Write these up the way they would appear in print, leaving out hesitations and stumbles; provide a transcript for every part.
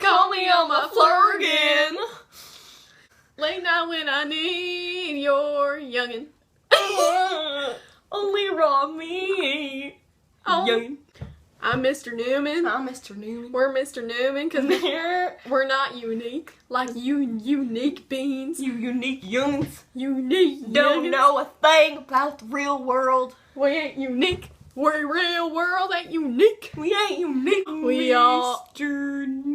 call me on my flurgan. Late night when I need your youngin. Only raw me. Oh. Youngin. I'm Mr. Newman. I'm Mr. Newman. We're Mr. Newman because we're not unique. Like you unique beans. You unique youngins. Unique Don't youngins. know a thing about the real world. We ain't unique. We're real world ain't unique. We ain't unique. We all Mr. Newman.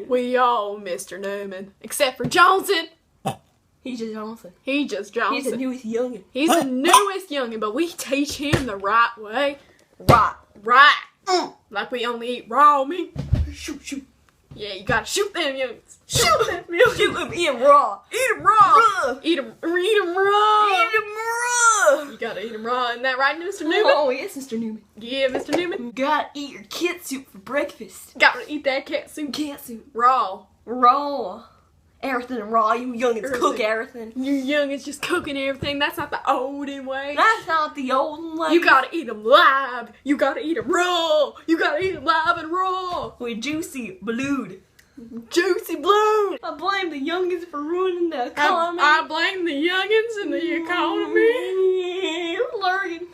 We all Mr. Newman. Except for Johnson. He's just Johnson. He just Johnson. He's the newest youngin. He's the newest youngin, but we teach him the right way. Right. Right. Like we only eat raw meat. Shoot, shoot. Yeah, you gotta shoot them youngins. Shoot them youngins. Shoot him, eat him raw. Eat them raw. Raw. Eat them raw. Eat him raw. You gotta eat them raw. Isn't that right, Mr. Newman? Oh, yes, Mr. Newman. Yeah, Mr. Newman. You gotta eat your cat soup for breakfast. Gotta eat that cat soup. Cat soup. Raw. Raw. Everything raw. You youngins cook everything. You youngins just cooking everything. That's not the olden way. That's not the old way. You gotta eat them live. You gotta eat them raw. You gotta eat them live and raw. With juicy blood. Juicy blood. I blame the youngins for ruining the economy. I blame the youngins and the economy. Flurgan.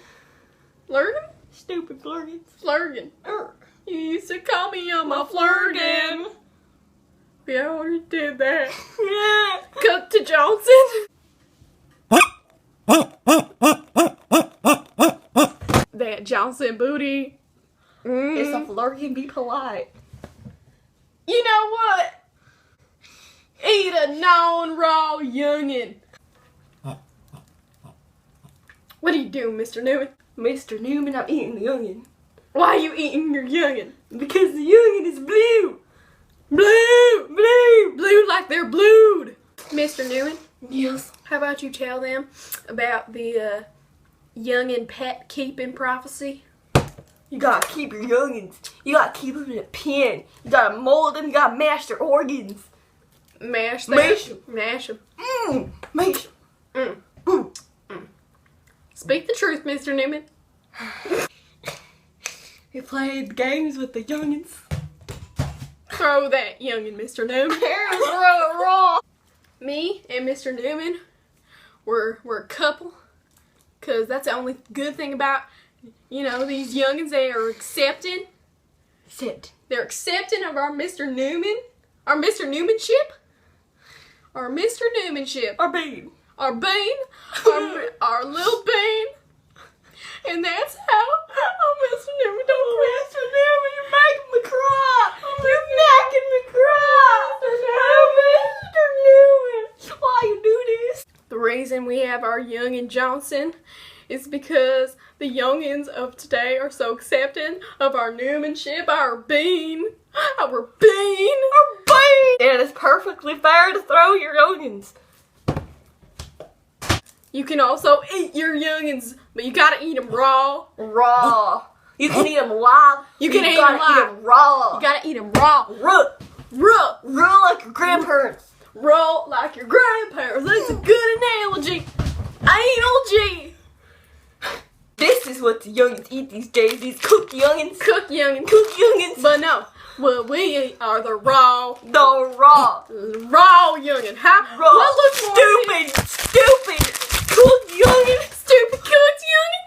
Flirting? Stupid flurgans. Flirting. You used to call me on my flirting. We already did that. Yeah. Cut to Johnson. That Johnson booty. It's a flurgan, be polite. You know what? Eat a non-raw youngin. What are you doing, Mr. Newman? Mr. Newman, I'm eating the youngin. Why are you eating your youngin? Because the youngin is blue. Blue! Blue! Blue like they're blued. Mr. Newman, Yes. how about you tell them about the youngin pet keeping prophecy? You gotta keep your youngins. You gotta keep them in a pen. You gotta mold them. You gotta mash their organs. Mash them. Mash 'em. Mash them. Mash 'em. Speak the truth, Mr. Newman. We played games with the youngins. Throw that youngin, Mr. Newman. Raw. Me and Mr. Newman, we're a couple. Because that's the only good thing about, you know, these youngins. They are accepting. Sit. They're accepting of our Mr. Newman. Our Mr. Newmanship. Our Mr. Newmanship. Our babe. Our bean. Our little bean. And that's how our Mr. Newman don't quit. Mr. Newman, you're making me cry. You're making me cry. Mr. Newman. Why you do this? The reason we have our youngin Johnson is because the youngins of today are so accepting of our Newmanship, our bean. Our bean. Our bean. It is perfectly fair to throw your youngins. You can also eat your youngins, but you gotta eat them raw. Raw. You can eat them live. You can eat gotta 'em live. eat them raw. You gotta eat them raw. Raw. Raw. Raw like your grandparents. Raw like your grandparents. That's a good analogy. Analogy. This is what the youngins eat these days. These cooked youngins. Cook youngins. Cooked youngins. But no, what we eat are the raw. The raw. Raw youngin. Huh? Raw. What looks more Stupid. Cooked youngin. stupid cooked youngin?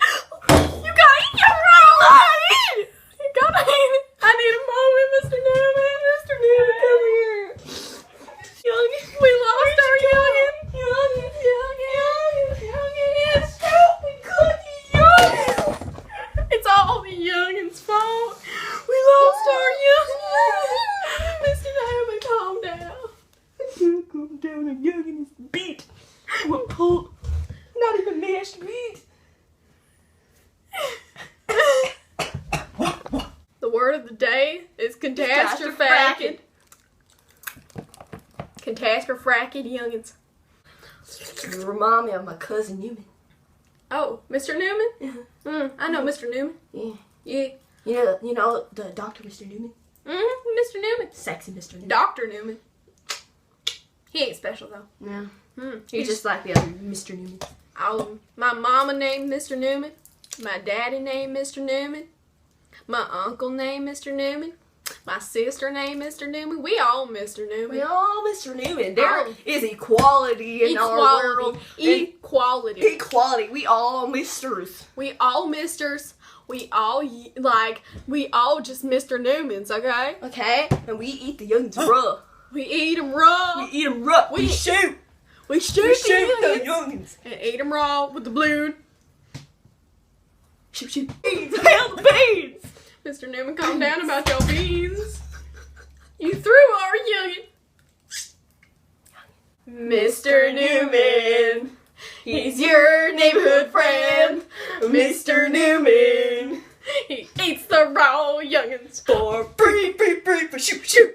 You gotta eat your raw. You gotta eat it. I need a moment, Mr. Newman. Mr. Newman, come here. Youngin. We lost our youngin. Youngin. Stupid cooked youngin. It's all the youngin's fault. We lost our youngin. Mr. Newman, calm down. Calm down, a youngin is beat. What pull? Not even mashed meat. The word of the day is catastrophic. Catastrophic youngins. You remind me of my cousin Newman. Oh, Mr. Newman? I know Mr. Newman. Yeah. Yeah. You know the Dr. Mr. Newman? Mr. Newman. Sexy Mr. Newman. Dr. Newman. He ain't special though. Yeah. He's just like the other Mr. Newman. My mama named Mr. Newman. My daddy named Mr. Newman. My uncle named Mr. Newman. My sister named Mr. Newman. We all Mr. Newman. We all Mr. Newman. There is equality in our world. Equality. Equality. We all Misters. We all Misters. We all just Mr. Newmans, okay? Okay? And we eat the youngins raw. We eat them raw. We eat them raw. We shoot. We shoot the youngins. And eat them raw with the balloon. Shoot, shoot. Beans. Hail the beans. Mr. Newman, calm down about your beans. You threw our youngin. Mr. Newman. He's your neighborhood friend. Mr. Newman. He eats the raw youngins. For free, free, free, for shoot, shoot.